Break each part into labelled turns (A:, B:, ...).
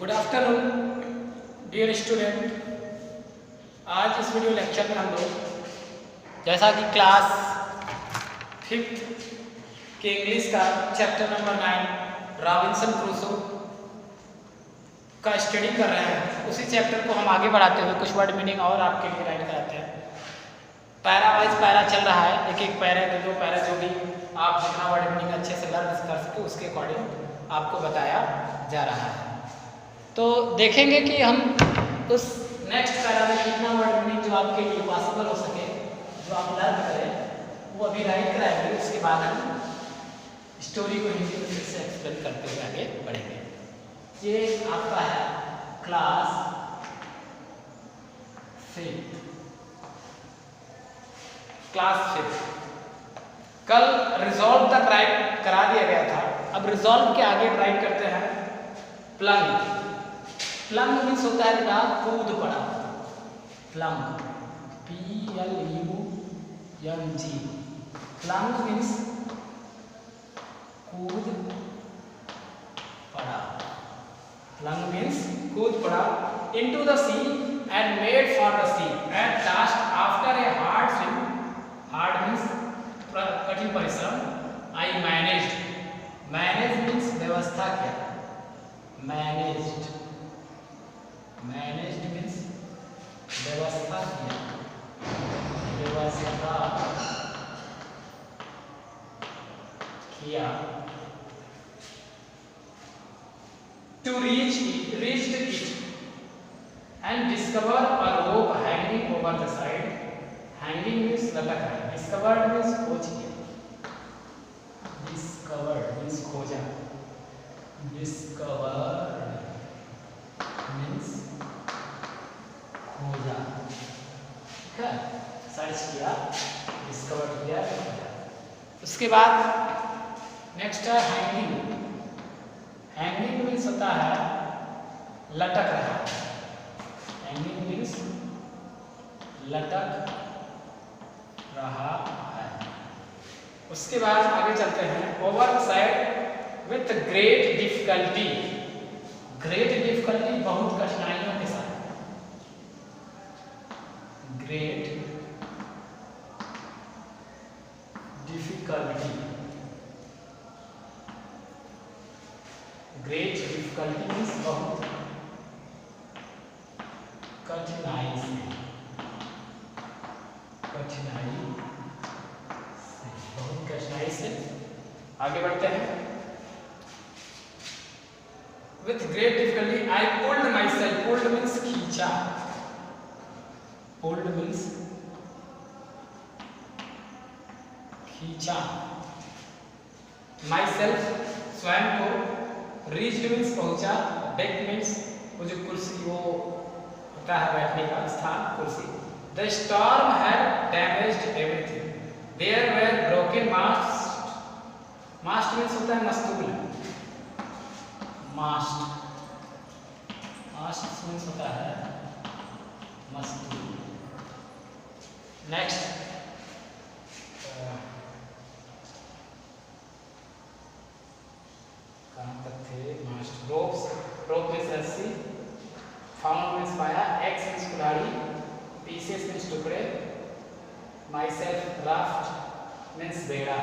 A: Good afternoon dear student. आज इस video lecture में हम लोग जैसा कि क्लास 5th के इंग्लिश का चैप्टर नंबर 9 रॉबिन्सन क्रूसो का स्टडी कर रहे हैं, उसी चैप्टर को हम आगे बढ़ाते हुए कुछ वर्ड मीनिंग और आपके लिए राइट कराते हैं। पैरा वाइज पैरा चल रहा है, एक एक पैरा के दो पैरा जो भी आप जितना वर्ड मीनिंग अच्छे से लर्न कर सके उसके अकॉर्डिंग आपको बताया जा रहा है। तो देखेंगे कि हम उस नेक्स्ट पैरा में कितना वर्ड मीनिंग जो आपके लिए पॉसिबल हो सके, जो आप लर्न करें वो अभी राइट कराएंगे। उसके बाद हम स्टोरी को हिंदी में फिर से एक्सप्लेन करते हुए आगे बढ़ेंगे। ये आपका है क्लास 5th। कल रिजॉल्व तक राइट करा दिया गया था, अब रिजॉल्व के आगे राइट करते हैं प्लंग। प्लंग मीन्स होता है बेटा कूद पड़ा। Plunge PLUNG। प्लंग मीन्स कूद पड़ा। प्लंग मीन्स कूद पड़ा into the sea and made for the sea at last after a hard swim। hard means कठिन परिश्रम। I managed। manage means व्यवस्था किया। managed मीन्स व्यवस्था किया। व्यवस्था किया। To reach it and discover a rope hanging over the side। hanging means लटक है। discovered means खोज किया। discovered means खोजा। discovered means खोजा, ठीक है, सर्च किया, डिस्कवर किया। उसके बाद नेक्स्ट है हैंगिंग। हैंगिंग मीन्स होता है लटक रहा। हैंगिंग मीन्स लटक रहा है। उसके बाद आगे चलते हैं over the side with great difficulty. Great difficulty बहुत कठिनाइयों के साथ। Great difficulty. Great difficulty means बहुत कठिनाई से। कठिनाई से, बहुत कठिनाई से। आगे बढ़ते हैं। With great difficulty I pulled myself। pulled means खींचा। pulled means खींचा। myself स्वयं को। reached means पहुंचा। deck means वो जो कुर्सी वो होता है बैठने का स्थान, कुर्सी। the storm had damaged everything। there were broken masts। mast means होता है मस्तूल। मास्ट मीन्स होता है मस्तूल। नेक्स्ट कहाँ तक थे? मास्ट। रोप मीन्स रस्सी। फाउंड मीन्स पाया। एक्स मीन्स कुल्हाड़ी। पीसेस मीन्स टुकड़े। माई सेल्फ राफ्ट मीन्स बेड़ा।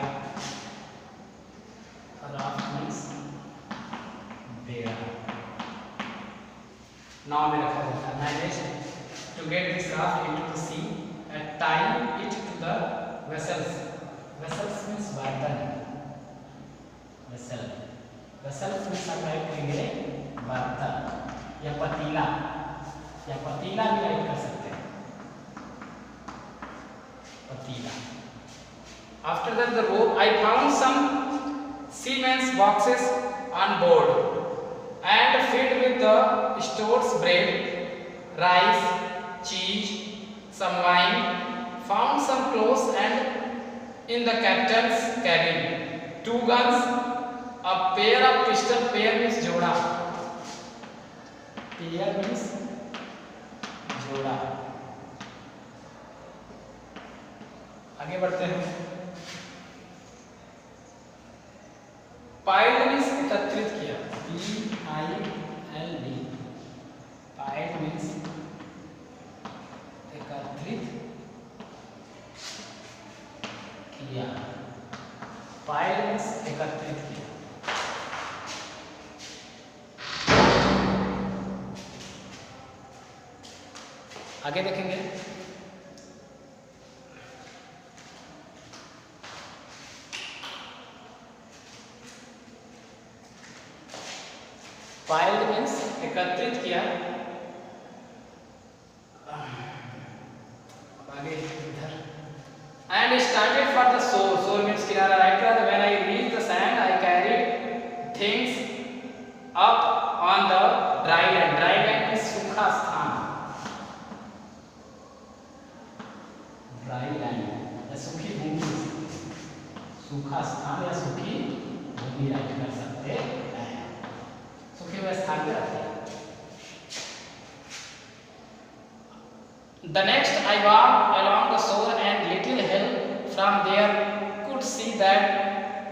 A: राफ्ट मीन्स बेड़ा, नाव में रखा जाता है। Manage to get this raft into the sea and tie it to the vessels. Vessels means बर्तन। वेसल्स मीन्स आप राइट करेंगे बर्तन या पतीला, या पतीला भी राइट कर सकते हैं, पतीला। After that the rope I found some seamen's boxes on board and filled with the stores bread, rice, cheese, some wine, found some clothes and in the captain's cabin 2 guns, a pair of pistol। pair means जोड़ा। pair means जोड़ा। आगे बढ़ते हैं। Piled means एकत्रित किया। PILD आगे देखेंगे। Piled means एकत्रित किया। आगे इधर and started for the shore. शोर मीन्स किनारा। राइट का when I reach the sand I carried things up on the dry land. Dry land means सूखा स्थान। ड्राई लैंड या सूखी भूमि, सूखा स्थान या सूखी भूमि राइट कर सकते हैं। सूखे हुए स्थान पे रखते हैं। The next I walked along the shore and little hill from there could see that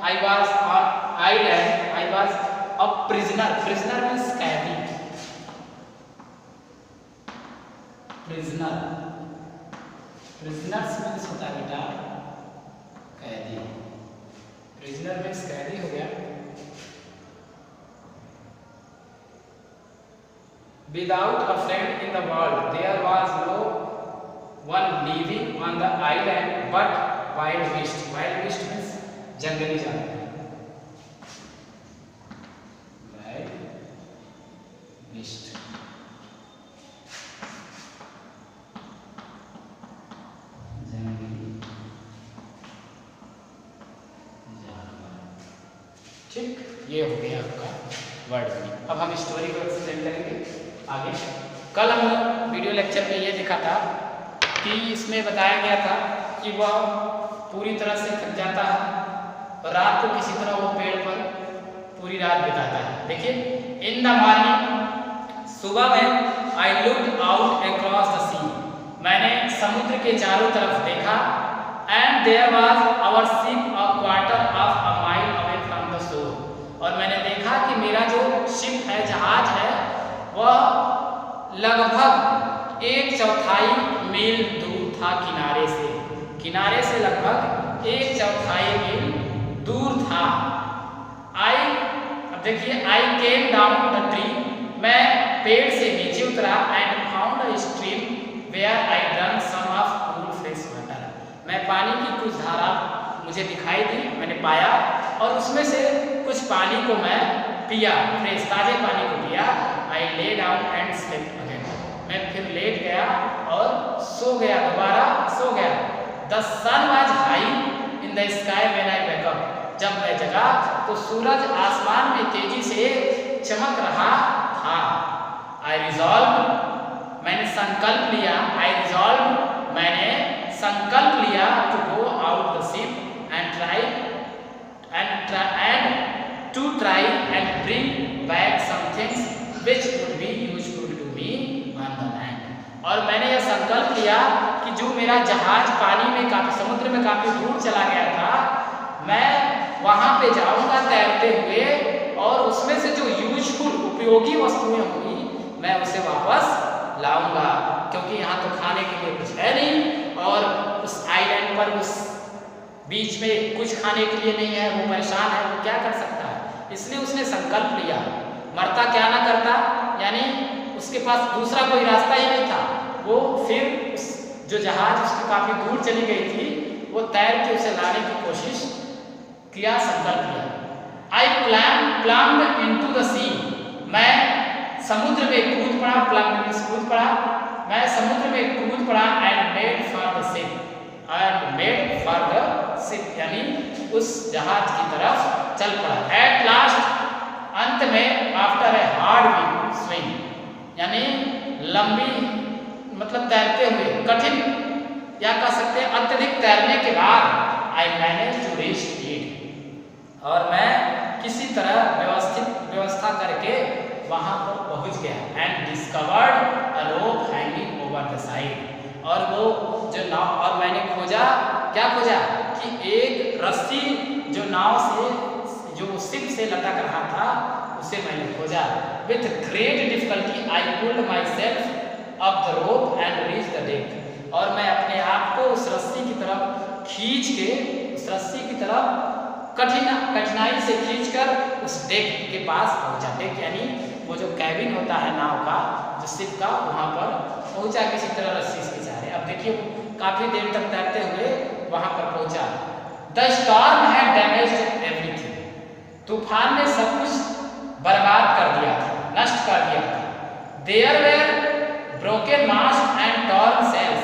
A: I was on island. I was a prisoner. Prisoner means कैदी। Prisoner. Prisoners means होता है बेटा कैदी। Prisoner means कैदी हो गया। Without a friend in the world, there was no one living on the island but wild beast. Wild beast means जंगली जानवर। Wild beast. जंगली जानवर। ठीक, ये हो गया आपका वर्ड मीनिंग। अब हम स्टोरी को एक्सप्लेन करेंगे आगे। कल हमने वीडियो लेक्चर में ये देखा था कि इसमें बताया गया था कि वह पूरी तरह से थक जाता है और रात को किसी तरह वो पेड़ पर पूरी रात बिताता है। देखिए, इन द मॉर्निंग, सुबह में, I looked out across the sea, मैंने समुद्र के चारों तरफ देखा। And there was our ship a quarter of a mile away from the shore, और मैंने देखा कि मेरा जो शिप है, जहाज है, वह लगभग 1/4 मील दूर था किनारे से। किनारे से लगभग 1/4 मील दूर था। अब देखिए, I came down the tree, मैं पेड़ से नीचे उतरा। And found a stream where I drunk some of cool fresh water, मैं पानी की कुछ धारा मुझे दिखाई दी, मैंने पाया, और उसमें से कुछ पानी को मैं पिया, फ्रेश ताजे पानी को पिया। आई lay down and slept again, मैं फिर लेट गया और सो गया, दोबारा सो गया। The sun was high in the sky when I wake up, जब मैं जगा तो सूरज आसमान में तेजी से चमक रहा था। आई रिजॉल्व, मैंने संकल्प लिया। आई रिजॉल्व, मैंने संकल्प लिया to go out the ship and try and bring back some things which would be useful to me on the land. और मैंने यह संकल्प लिया कि जो मेरा जहाज पानी में समुद्र में काफी दूर चला गया था, मैं वहां पे जाऊंगा तैरते हुए, और उसमें से जो यूजफुल उपयोगी वस्तुएं होंगी मैं उसे वापस लाऊंगा, क्योंकि यहाँ तो खाने के लिए कुछ है नहीं, और उस आइलैंड पर, उस बीच में कुछ खाने के लिए नहीं है, वो परेशान है, वो क्या कर सकता है। इसलिए उसने संकल्प लिया, मरता क्या ना करता, यानी उसके पास दूसरा कोई रास्ता ही नहीं था। वो फिर जो जहाज उसकी काफी दूर चली गई थी, वो तैर के उसे लाने की कोशिश किया, संकल्प लिया। आई प्लम्ड इनटू द सी, मैं समुद्र में कूद पड़ा। प्लम्ड मींस कूद पड़ा, मैं समुद्र में कूद पड़ा। And made for the ship, यानी उस जहाज की तरफ चल पड़ा। एट लास्ट, अंत में, आफ्टर ए हार्ड स्विंग, यानी लंबी, मतलब तैरते हुए, कठिन या कह सकते हैं अत्यधिक तैरने के बाद, I manage to reach it, और मैं किसी तरह व्यवस्था करके वहां पर पहुंच गया। And discovered a rope hanging over the side, और वो जो नाव, और मैंने खोजा, क्या खोजा कि एक रस्सी जो नाव से, जो शिप से लटक रहा था, उसे मैंने खोजा। With great difficulty I pulled my self up the rope and reach the deck, और मैं अपने आप को उस रस्सी की तरफ खींच के, उस रस्सी की तरफ कठिनाई से खींचकर उस डेक के पास पहुंचा। डेक यानी वो जो कैबिन होता है नाव का, जो शिप का, वहां पर पहुंचा किसी तरह रस्सी के सहारे। अब देखिए काफी देर तक तैरते हुए वहां पर पहुंचा। The storm had damaged everything, तूफान ने सब कुछ बर्बाद कर दिया था, नष्ट कर दिया था। There were broken mast and torn sails,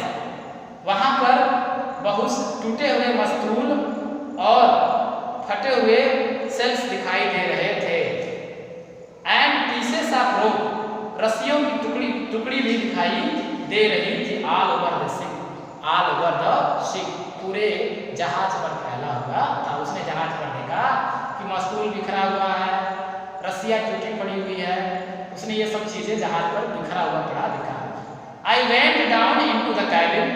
A: वहां पर बहुत टूटे हुए मस्तूल और फटे हुए सेल्स दिखाई दे रहे थे। एंड पीसेस ऑफ रोप, रस्सियों की टुकड़ी भी दिखाई दे रही थी। All over the ship, all over the ship, पूरे जहाज पर फैला हुआ था। उसने जहाज पर देखा कि मस्तूल बिखरा हुआ है, रस्सियां टूटी पड़ी हुई है, उसने ये सब चीजें जहाज पर बिखरा हुआ पड़ा दिखा। I went down into the cabin,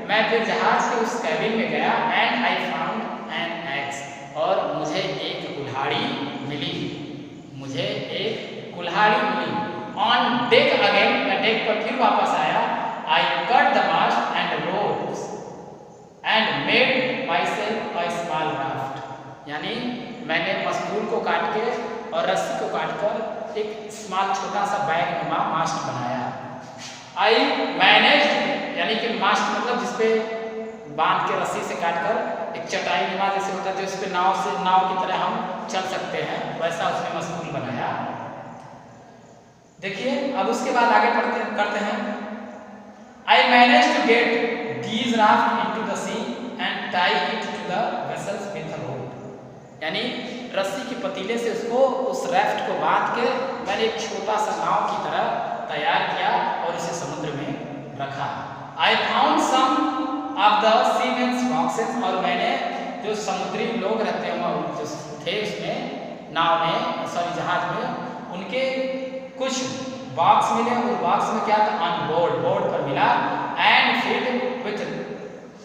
A: मैं फिर जहाज के उस कैबिन में गया। And I found an axe, और मुझे एक कुल्हाड़ी मिली, मुझे एक कुल्हाड़ी मिली। ऑन डेक अगेन, मैं डेक पर फिर वापस आया। I cut the mast and ropes and made myself a small raft, यानी मैंने मस्तूल को काट के और रस्सी को काटकर एक स्मॉल छोटा सा बैग नुमा मास्ट बनाया। आई मैनेज्ड, यानी कि मास्ट मतलब जिसपे बांध के रस्सी से काटकर एक चटाई नुमा जैसे होता है, उस पे नाव की तरह हम चल सकते हैं, वैसा उसने मस्तूल बनाया। देखिए अब उसके बाद आगे करते हैं। I manage to get these raft into the sea and tie it to the vessels with a rope, यानी रस्सी के पतीले से उसको उस राफ्ट को बांध के मैंने एक छोटा सा नाव की तरह तैयार किया और इसे समुद्र में रखा। I found some of the seamen's boxes, और मैंने जो समुद्री लोग रहते हैं जो थे उसमें नाव में, सॉरी जहाज में, उनके कुछ बॉक्स मिले। और बॉक्स में क्या था, ऑन बोर्ड पर मिला। And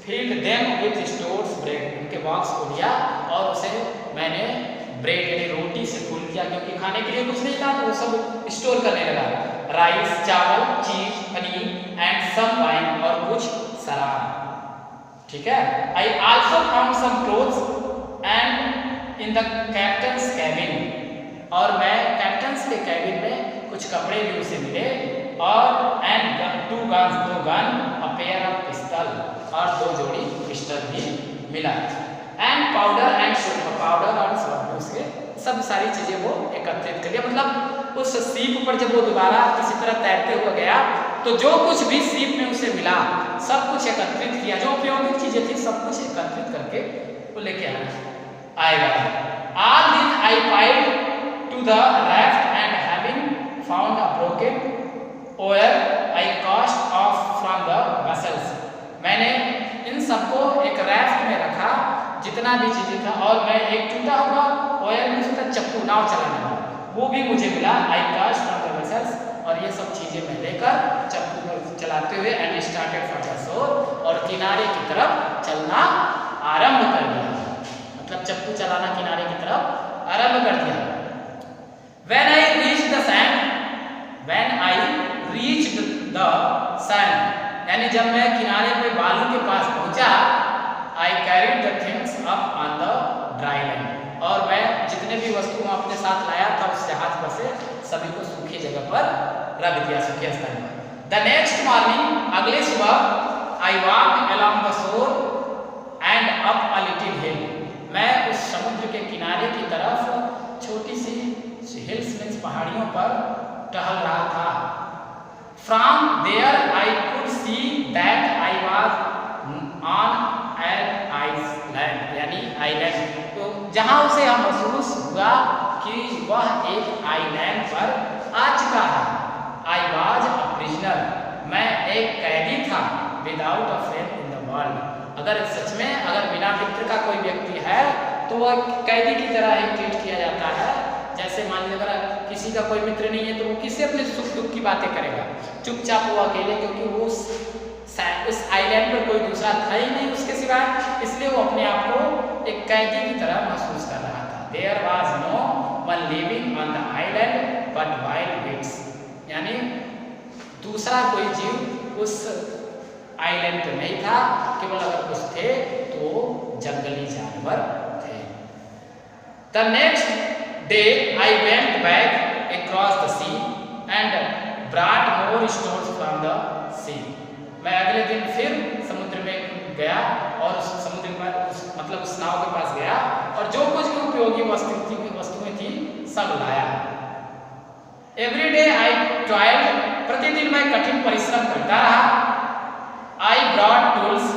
A: field them with stores bread, उनके बॉक्स को लिया और उसे मैंने ब्रेड यानी रोटी से फुल किया, क्योंकि खाने के लिए कुछ नहीं था तो वो सब स्टोर करने लगा। राइस, चावल, चीज, पनीर एंड सम वाइन, और कुछ शराब, ठीक है। I also found some clothes and in the captain's cabin, और मैं कैप्टन्स के कैबिन में कुछ कपड़े भी उसे मिले। और एंड दो gun, a pair of pistol, और 2 जोड़ी पिस्टल भी मिला। And powder and soap, powder और सोप, उसके सब सारी चीजें वो एकत्रित कर लिया। मतलब उस सीप पर जब वो दोबारा किसी तरह तैरते हुए गया तो जो कुछ भी सीप में उसे मिला सब कुछ एकत्रित किया, जो उपयोगी चीजें थी सब कुछ एकत्रित करके वो लेके आएगा। All this I pied to the raft and having found a broken oar I cast off from the vessels, मैंने इन सबको एक राफ्ट में रखा जितना भी चीजें था, और मैं एक टूटा हुआ ओयर में उसका चप्पू नाव चलाने वाला वो भी मुझे मिला। I cast from the vessels, और ये सब चीजें मैं लेकर चप्पू चलाते हुए and started for the shore, और किनारे की तरफ चलना आरंभ कर दिया। मतलब चप्पू चलाना किनारे की तरफ आरंभ कर दिया। When I reached the sand, यानी जब मैं किनारे पे बालू के पास पहुंचा, I carried the things up on the dry land, और मैं जितने भी वस्तु अपने साथ लाया था उस जहाज पर से सभी को सूखी जगह पर रख दिया, सूखे स्थान पर। The next morning, अगले सुबह, I walked along the shore and up a little hill, मैं उस समुद्र के किनारे की तरफ छोटी सी हिल्स मीन्स पहाड़ियों पर टहल रहा था। From there I could see that I was on an island, यानी आइलैंड, तो जहां उसे यह महसूस हुआ कि वह एक आइलैंड पर आ चुका है। I was a prisoner, मैं एक कैदी था। Without a friend in the world, अगर सच में अगर बिना मित्र का कोई व्यक्ति है तो वह कैदी की तरह ही ट्रीट किया जाता है। जैसे मान लीजिए अगर किसी का कोई मित्र नहीं है तो वो किससे अपने सुख दुख की बातें करेगा, चुपचाप वो अकेले, क्योंकि वो उस आइलैंड पर कोई दूसरा था ही नहीं उसके सिवाय, इसलिए वो अपने आप को एक कैदी की तरह महसूस कर रहा था। There was no one living on the island but wild beasts, यानी दूसरा कोई जीव उस आइलैंड पर नहीं था, केवल अगर कुछ थे तो जंगली जानवर थे। The next day I went back across the sea and brought more stones from the sea. मैं अगले दिन फिर समुद्र में गया और उस समुद्र में मतलब उस नाव के पास गया और जो कुछ भी उपयोगी वस्तुएं थी सब लाया। एवरी डे आई टॉयल्ड, प्रतिदिन मैं कठिन परिश्रम करता रहा। आई ब्रॉट टूल्स,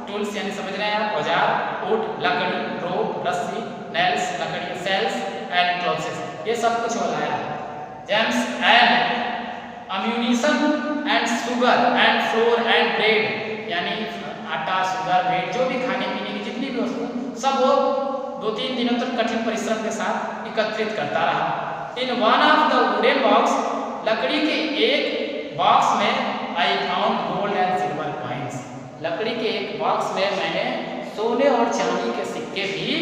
A: टूल्स यानी समझ रहे हैं आप, औजार, वुड लकड़ी, रोप रस्सी, नेल्स लकड़ी, सेल्स एंड क्लॉथ्स, ये सब कुछ वो लाया। James and ammunition and sugar and floor and bread, यानी आटा शुगर ब्रेड जो भी खाने पीने की जितनी भी वस्तु सब वो 2-3 दिनों तक कठिन परिश्रम के साथ एकत्रित करता रहा। In one of the wooden box, लकड़ी के एक बॉक्स में I found gold and silver coins, लकड़ी के एक बॉक्स में मैंने सोने और चांदी के सिक्के भी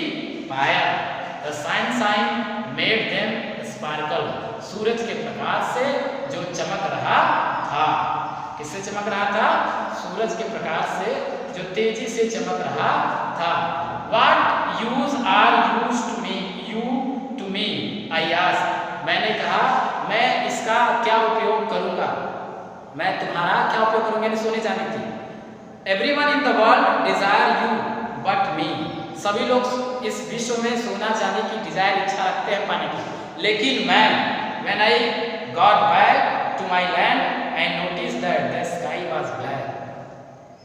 A: पाया। The sunshine made them sparkle, सूरज के प्रकाश से जो चमक रहा था। किससे चमक रहा था? सूरज के प्रकाश से जो तेजी से चमक रहा था। What use are used to me, you to me? I asked, मैंने कहा मैं इसका क्या उपयोग करूंगा, मैं तुम्हारा क्या उपयोग करूंगा, यानी सोने चांदी की। Everyone in the world desire you but me, सभी लोग इस विश्व में सोना चांदी की डिजायर इच्छा रखते हैं पाने की, लेकिन मैं when I got back to my land I noticed that the sky was black.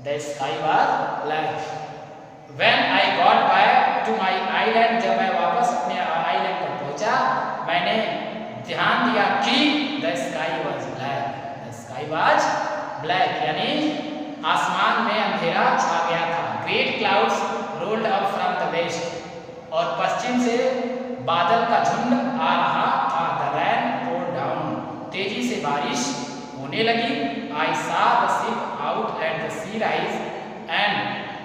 A: The sky was black. When I got back to my island, जब मैं वापस अपने आइलैंड पर पहुंचा मैंने ध्यान दिया कि the sky was black. The sky was black, यानी आसमान में अंधेरा छा गया था। Great clouds rolled up from the west, और पश्चिम से बादल का झुंड आ रहा था। The rain poured down, तेजी से बारिश होने लगी। I saw the ship out at the sea rise and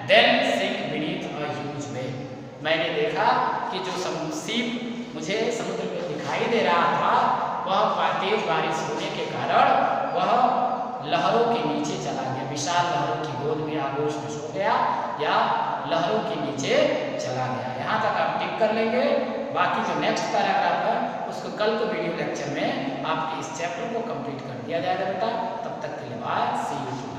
A: then sink beneath a huge wave. मैंने देखा कि जो शिप मुझे समुद्र में दिखाई दे रहा था वह तेज बारिश होने के कारण वह लहरों के नीचे चला गया, विशाल लहरों की गोद में आगोश में सो गया या लहरों के नीचे चला गया। यहाँ तक आप टिक कर लेंगे। बाकी जो नेक्स्ट पैराग्राफ है उसको कल के वीडियो लेक्चर में आपके इस चैप्टर को कंप्लीट कर दिया जाएगा बेटा। तब तक के लिए बाय, सी यू।